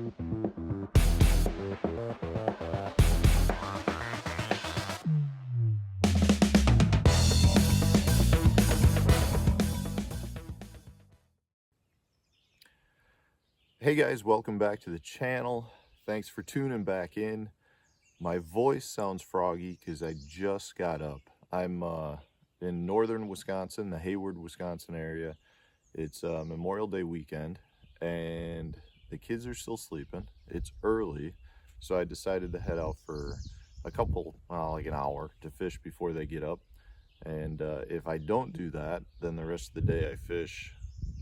Hey guys, welcome back to the channel. Thanks for tuning back in. My voice sounds froggy because I just got up. I'm in northern Wisconsin, the Hayward, Wisconsin area. It's Memorial Day weekend and the kids are still sleeping. It's early, so I decided to head out for a couple, like an hour to fish before they get up. And if I don't do that, then the rest of the day I fish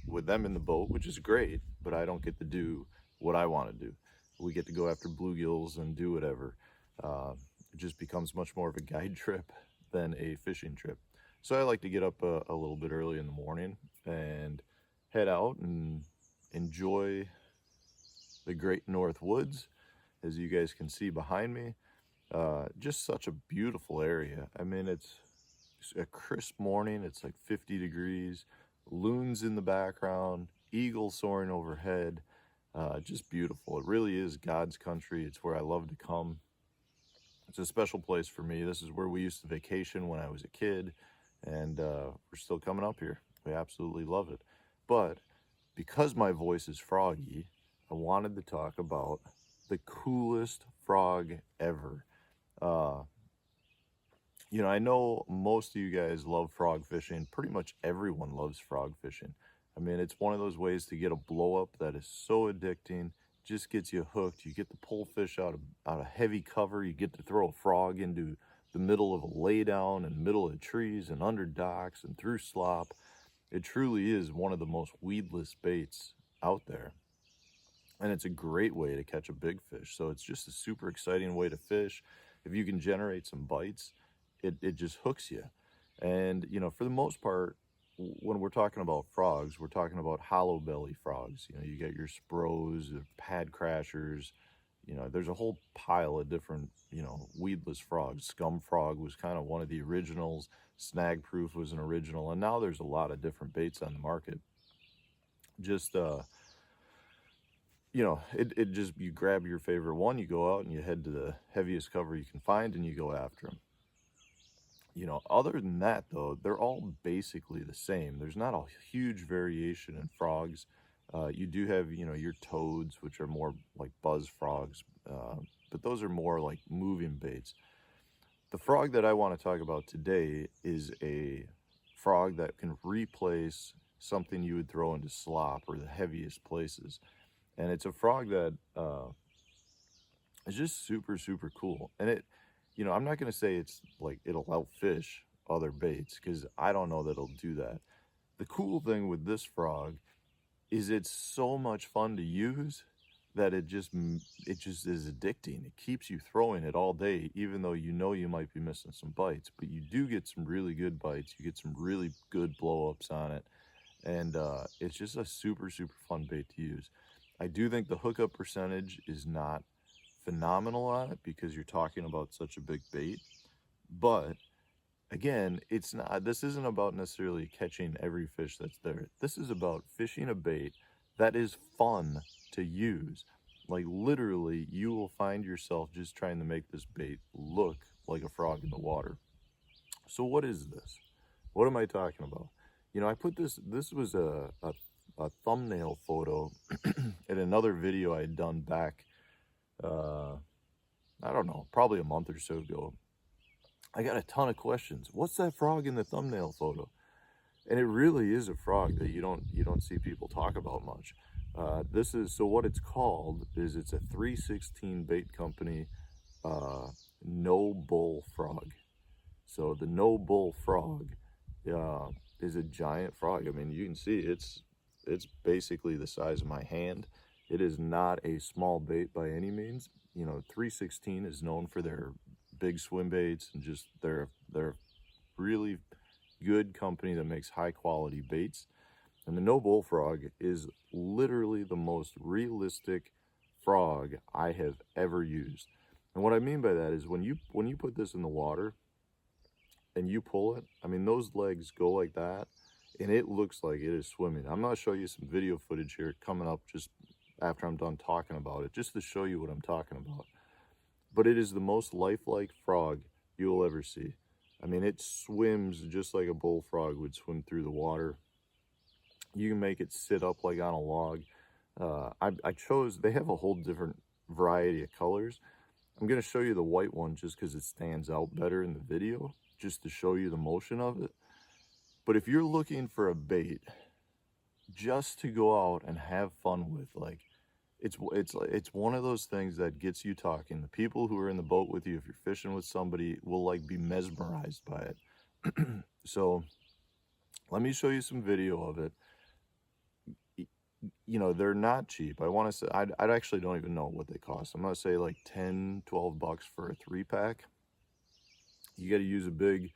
with them in the boat, which is great, but I don't get to do what I want to do. We get to go after bluegills and do whatever. It just becomes much more of a guide trip than a fishing trip. So I like to get up a little bit early in the morning and head out and enjoy the great North Woods. As you guys can see behind me, just such a beautiful area. I mean, it's a crisp morning. It's like 50 degrees. Loons in the background, eagles soaring overhead, just beautiful. It really is God's country. It's where I love to come. It's a special place for me. This is where we used to vacation when I was a kid, and we're still coming up here. We absolutely love it. But because my voice is froggy, I wanted to talk about the coolest frog ever. You know, I know most of you guys love frog fishing. Pretty much everyone loves frog fishing. I mean, it's one of those ways to get a blow up that is so addicting, just gets you hooked. You get to pull fish out of heavy cover. You get to throw a frog into the middle of a laydown and middle of trees and under docks and through slop. It truly is one of the most weedless baits out there. And it's a great way to catch a big fish. So it's just a super exciting way to fish. If you can generate some bites, it just hooks you. And, you know, for the most part, when we're talking about frogs, we're talking about hollow belly frogs. You know, you got your spros, pad crashers, you know, there's a whole pile of different, you know, weedless frogs. Scum frog was kind of one of the originals. Snag proof was an original. And now there's a lot of different baits on the market. Just, you know, it just, you grab your favorite one, you go out and you head to the heaviest cover you can find and you go after them. You know, other than that, though, they're all basically the same. There's not a huge variation in frogs. You do have, you know, your toads, which are more like buzz frogs, but those are more like moving baits. The frog that I want to talk about today is a frog that can replace something you would throw into slop or the heaviest places. And it's a frog that is just super, super cool. And it, you know, I'm not going to say it's like it'll outfish other baits because I don't know that it'll do that. The cool thing with this frog is it's so much fun to use that it just is addicting. It keeps you throwing it all day, even though you know you might be missing some bites, but you do get some really good bites. You get some really good blow-ups on it. And it's just a super, super fun bait to use. I do think the hookup percentage is not phenomenal on it because you're talking about such a big bait, but again, it's not, this isn't about necessarily catching every fish that's there. This is about fishing a bait that is fun to use. Like literally you will find yourself just trying to make this bait look like a frog in the water. So what is this? What am I talking about? You know, I put this was a thumbnail photo in another video I had done back I don't know, probably a month or so ago. I got a ton of questions. What's that frog in the thumbnail photo? And it really is a frog that you don't see people talk about much. This is, so what it's called is it's a 316 bait company no bull frog. So the no bull frog is a giant frog. I mean, you can see it's basically the size of my hand. It is not a small bait by any means. You know, 316 is known for their big swim baits and just they're really good company that makes high quality baits. And the no bullfrog is literally the most realistic frog I have ever used. And what I mean by that is when you put this in the water and you pull it, I mean, those legs go like that and it looks like it is swimming. I'm going to show you some video footage here coming up just after I'm done talking about it, just to show you what I'm talking about. But it is the most lifelike frog you'll ever see. I mean, it swims just like a bullfrog would swim through the water. You can make it sit up like on a log. I chose, they have a whole different variety of colors. I'm going to show you the white one just because it stands out better in the video, just to show you the motion of it. But if you're looking for a bait just to go out and have fun with, like, it's one of those things that gets you talking. The people who are in the boat with you, if you're fishing with somebody, will like be mesmerized by it. So let me show you some video of it. You know, they're not cheap. I want to say, I actually don't even know what they cost. I'm going to say like 10, 12 bucks for a 3-pack. You got to use a big,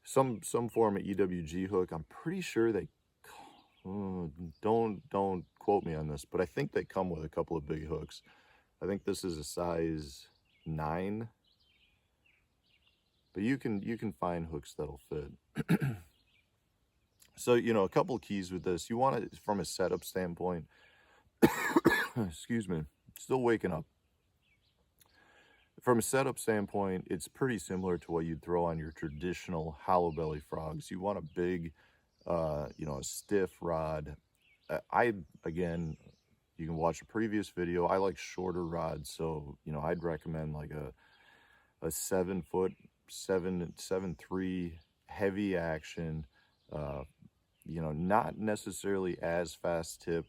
some form of EWG hook. I'm pretty sure they, don't quote me on this, but I think they come with a couple of big hooks. I think this is a size 9, but you can find hooks that'll fit. So, you know, a couple of keys with this. You want it from a setup standpoint. Excuse me, still waking up. From a setup standpoint, it's pretty similar to what you'd throw on your traditional hollow belly frogs. You want a big, you know, a stiff rod. Again, you can watch a previous video. I like shorter rods, so, you know, I'd recommend like a 7-foot, 7.3 heavy action. You know, not necessarily as fast tip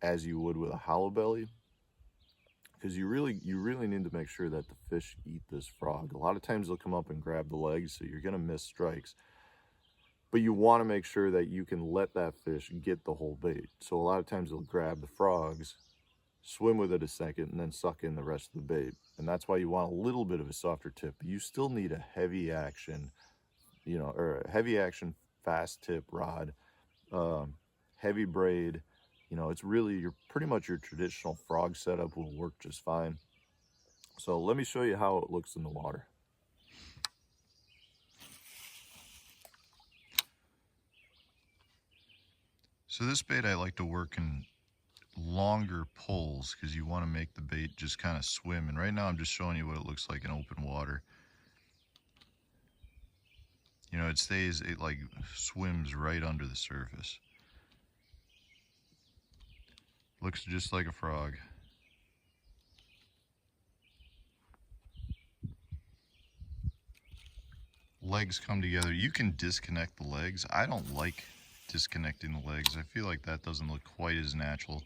as you would with a hollow belly, because you really need to make sure that the fish eat this frog. A lot of times they'll come up and grab the legs, so you're gonna miss strikes. But you want to make sure that you can let that fish get the whole bait. So a lot of times they'll grab the frogs, swim with it a second, and then suck in the rest of the bait. And that's why you want a little bit of a softer tip. But you still need a heavy action, you know, or a heavy action fast tip rod. Heavy braid, you know, it's really pretty much your traditional frog setup will work just fine. So let me show you how it looks in the water. So this bait I like to work in longer pulls because you want to make the bait just kind of swim. And right now I'm just showing you what it looks like in open water. You know, it like swims right under the surface. Looks just like a frog. Legs come together. You can disconnect the legs. I don't like disconnecting the legs. I feel like that doesn't look quite as natural.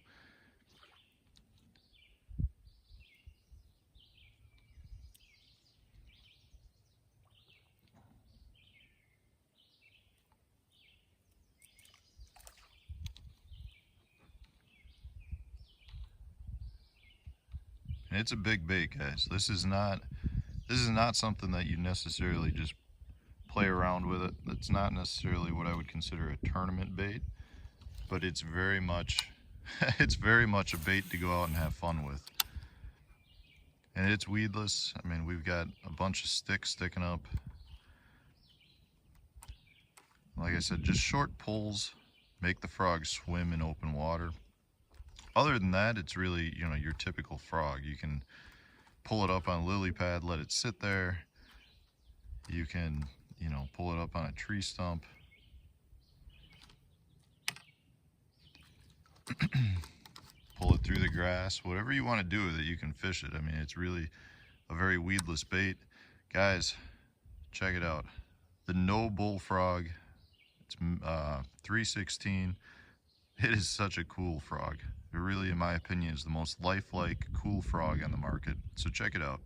And it's a big bait, guys. This is not something that you necessarily just play around with it. It's not necessarily what I would consider a tournament bait, but it's very much it's very much a bait to go out and have fun with. And it's weedless. I mean, we've got a bunch of sticks sticking up. Like I said, just short pulls make the frog swim in open water. Other than that, it's really, you know, your typical frog. You can pull it up on a lily pad, let it sit there. You can, you know, pull it up on a tree stump. Pull it through the grass. Whatever you want to do with it, you can fish it. I mean, it's really a very weedless bait. Guys, check it out. The No Bullfrog. It's 316. It is such a cool frog. It really, in my opinion, is the most lifelike, cool frog on the market. So check it out.